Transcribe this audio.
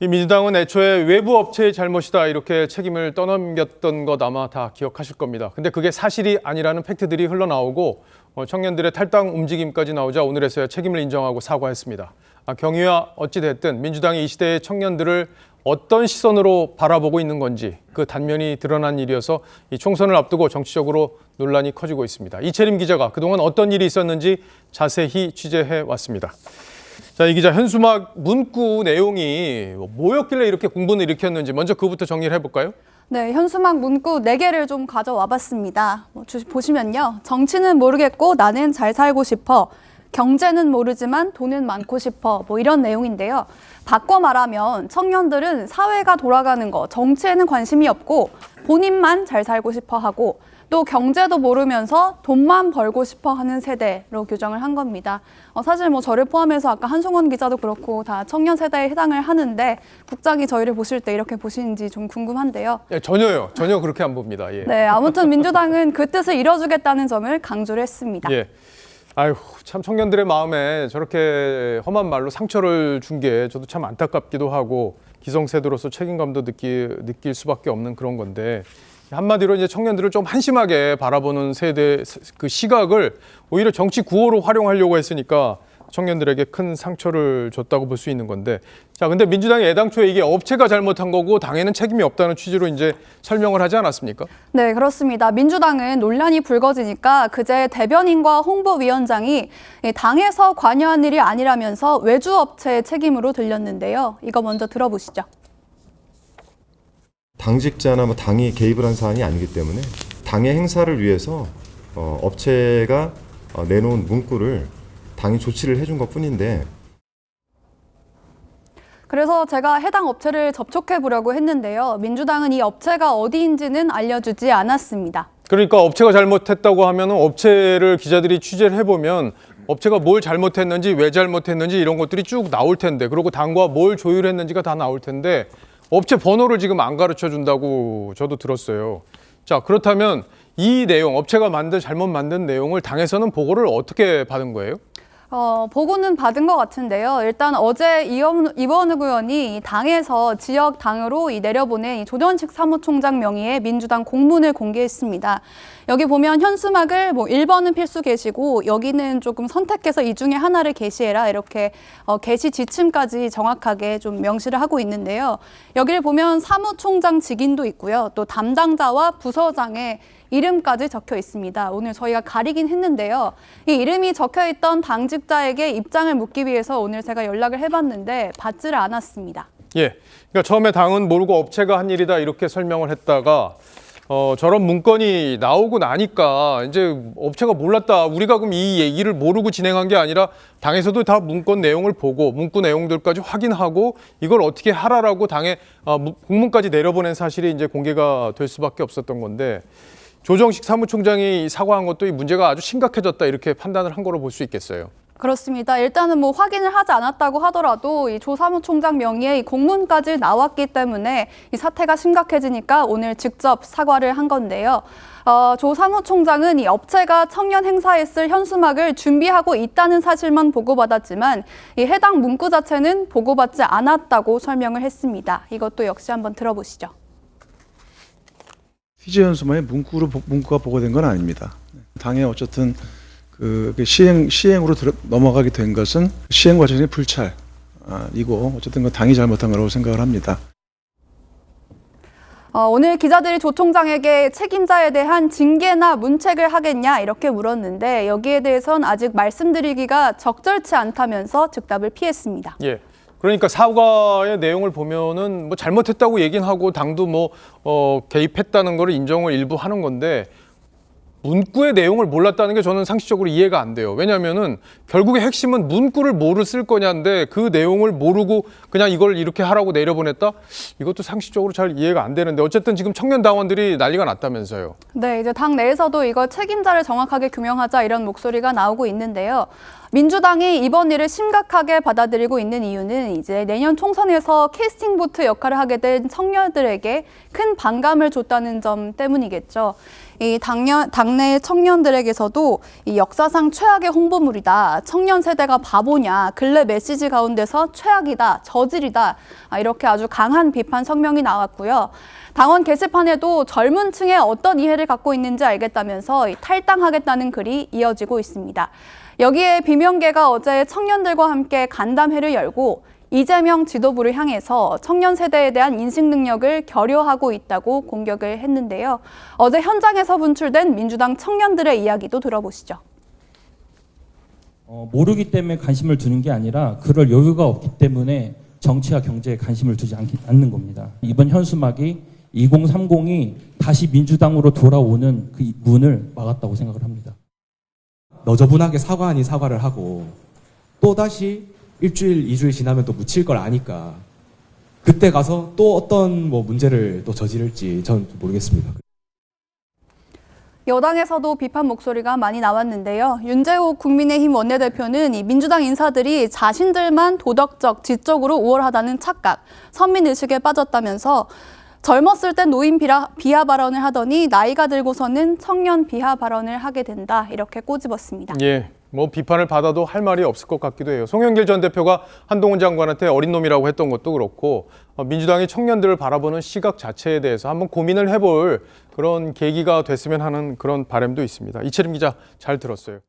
이 민주당은 애초에 외부 업체의 잘못이다 이렇게 책임을 떠넘겼던 것 아마 다 기억하실 겁니다. 근데 그게 사실이 아니라는 팩트들이 흘러나오고 청년들의 탈당 움직임까지 나오자 오늘에서야 책임을 인정하고 사과했습니다. 경위와 어찌 됐든 민주당이 이 시대의 청년들을 어떤 시선으로 바라보고 있는 건지 그 단면이 드러난 일이어서 이 총선을 앞두고 정치적으로 논란이 커지고 있습니다. 이채림 기자가 그동안 어떤 일이 있었는지 자세히 취재해 왔습니다. 자, 이 기자, 현수막 문구 내용이 뭐였길래 이렇게 공분을 일으켰는지 먼저 그거부터 정리를 해볼까요? 네, 현수막 문구 4개를 좀 가져와 봤습니다. 보시면요. 정치는 모르겠고 나는 잘 살고 싶어. 경제는 모르지만 돈은 많고 싶어. 이런 내용인데요. 바꿔 말하면 청년들은 사회가 돌아가는 거, 정치에는 관심이 없고 본인만 잘 살고 싶어 하고 또 경제도 모르면서 돈만 벌고 싶어 하는 세대로 규정을 한 겁니다. 사실 저를 포함해서 아까 한송원 기자도 그렇고 다 청년 세대에 해당을 하는데 국장이 저희를 보실 때 이렇게 보시는지 좀 궁금한데요. 전혀요. 전혀 그렇게 안 봅니다. 예. 네, 아무튼 민주당은 그 뜻을 이뤄주겠다는 점을 강조를 했습니다. 예. 아유, 참 청년들의 마음에 저렇게 험한 말로 상처를 준 게 저도 참 안타깝기도 하고 기성세대로서 책임감도 느낄 수밖에 없는 그런 건데 한마디로 이제 청년들을 좀 한심하게 바라보는 세대 그 시각을 오히려 정치 구호로 활용하려고 했으니까 청년들에게 큰 상처를 줬다고 볼 수 있는 건데 자, 근데 민주당이 애당초에 이게 업체가 잘못한 거고 당에는 책임이 없다는 취지로 이제 설명을 하지 않았습니까? 네, 그렇습니다. 민주당은 논란이 불거지니까 그제 대변인과 홍보위원장이 당에서 관여한 일이 아니라면서 외주 업체의 책임으로 들렸는데요. 이거 먼저 들어보시죠. 당직자나 당이 개입을 한 사안이 아니기 때문에 당의 행사를 위해서 업체가 내놓은 문구를 당이 조치를 해준 것뿐인데 그래서 제가 해당 업체를 접촉해 보려고 했는데요. 민주당은 이 업체가 어디인지는 알려주지 않았습니다. 그러니까 업체가 잘못했다고 하면 업체를 기자들이 취재를 해보면 업체가 뭘 잘못했는지 왜 잘못했는지 이런 것들이 쭉 나올 텐데 그리고 당과 뭘 조율했는지가 다 나올 텐데 업체 번호를 지금 안 가르쳐 준다고 저도 들었어요. 자, 그렇다면 이 내용, 업체가 잘못 만든 내용을 당에서는 보고를 어떻게 받은 거예요? 보고는 받은 것 같은데요. 일단 어제 이원욱 의원이 당에서 지역 당으로 내려보낸 조전식 사무총장 명의의 민주당 공문을 공개했습니다. 여기 보면 현수막을 1번은 필수 게시고 여기는 조금 선택해서 이 중에 하나를 게시해라 이렇게 게시 지침까지 정확하게 좀 명시를 하고 있는데요. 여기를 보면 사무총장 직인도 있고요. 또 담당자와 부서장의 이름까지 적혀 있습니다. 오늘 저희가 가리긴 했는데요. 이 이름이 적혀 있던 당직자에게 입장을 묻기 위해서 오늘 제가 연락을 해봤는데 받지를 않았습니다. 예, 그러니까 처음에 당은 모르고 업체가 한 일이다 이렇게 설명을 했다가 저런 문건이 나오고 나니까 이제 업체가 몰랐다. 우리가 그럼 이 얘기를 모르고 진행한 게 아니라 당에서도 다 문건 내용을 보고 문구 내용들까지 확인하고 이걸 어떻게 하라라고 당에 공문까지 내려보낸 사실이 이제 공개가 될 수밖에 없었던 건데 조정식 사무총장이 사과한 것도 이 문제가 아주 심각해졌다 이렇게 판단을 한 거로 볼 수 있겠어요. 그렇습니다. 일단은 확인을 하지 않았다고 하더라도 이 조 사무총장 명의의 이 공문까지 나왔기 때문에 이 사태가 심각해지니까 오늘 직접 사과를 한 건데요. 조 사무총장은 이 업체가 청년 행사에 쓸 현수막을 준비하고 있다는 사실만 보고받았지만 이 해당 문구 자체는 보고받지 않았다고 설명을 했습니다. 이것도 역시 한번 들어보시죠. 취재 현수막에 문구가 보고된 건 아닙니다. 당에 어쨌든 시행으로 넘어가게 된 것은 시행 과정의 불찰이고 어쨌든 그 당이 잘못한 거라고 생각을 합니다. 오늘 기자들이 조 총장에게 책임자에 대한 징계나 문책을 하겠냐 이렇게 물었는데 여기에 대해서는 아직 말씀드리기가 적절치 않다면서 즉답을 피했습니다. 예. 그러니까 사과의 내용을 보면은 잘못했다고 얘기는 하고 당도 개입했다는 걸 인정을 일부 하는 건데 문구의 내용을 몰랐다는 게 저는 상식적으로 이해가 안 돼요. 왜냐하면은 결국의 핵심은 문구를 뭐를 쓸 거냐인데 그 내용을 모르고 그냥 이걸 이렇게 하라고 내려보냈다? 이것도 상식적으로 잘 이해가 안 되는데 어쨌든 지금 청년 당원들이 난리가 났다면서요. 네, 이제 당 내에서도 이거 책임자를 정확하게 규명하자 이런 목소리가 나오고 있는데요. 민주당이 이번 일을 심각하게 받아들이고 있는 이유는 이제 내년 총선에서 캐스팅 보트 역할을 하게 된 청년들에게 큰 반감을 줬다는 점 때문이겠죠. 이 당내 청년들에게서도 이 역사상 최악의 홍보물이다. 청년 세대가 바보냐. 근래 메시지 가운데서 최악이다. 저질이다. 이렇게 아주 강한 비판 성명이 나왔고요. 당원 게시판에도 젊은 층에 어떤 이해를 갖고 있는지 알겠다면서 탈당하겠다는 글이 이어지고 있습니다. 여기에 비명계가 어제 청년들과 함께 간담회를 열고 이재명 지도부를 향해서 청년 세대에 대한 인식 능력을 결여하고 있다고 공격을 했는데요. 어제 현장에서 분출된 민주당 청년들의 이야기도 들어보시죠. 모르기 때문에 관심을 두는 게 아니라 그럴 여유가 없기 때문에 정치와 경제에 관심을 두지 않는 겁니다. 이번 현수막이 2030이 다시 민주당으로 돌아오는 그 문을 막았다고 생각을 합니다. 너저분하게 사과 아닌 사과를 하고 또다시 일주일, 2주일 지나면 또 묻힐 걸 아니까 그때 가서 또 어떤 문제를 또 저지를지 전 모르겠습니다. 여당에서도 비판 목소리가 많이 나왔는데요. 윤재욱 국민의힘 원내대표는 이 민주당 인사들이 자신들만 도덕적, 지적으로 우월하다는 착각, 선민의식에 빠졌다면서 젊었을 땐 노인 비하 발언을 하더니 나이가 들고서는 청년 비하 발언을 하게 된다. 이렇게 꼬집었습니다. 예, 뭐 비판을 받아도 할 말이 없을 것 같기도 해요. 송영길 전 대표가 한동훈 장관한테 어린 놈이라고 했던 것도 그렇고 민주당이 청년들을 바라보는 시각 자체에 대해서 한번 고민을 해볼 그런 계기가 됐으면 하는 그런 바람도 있습니다. 이채림 기자 잘 들었어요.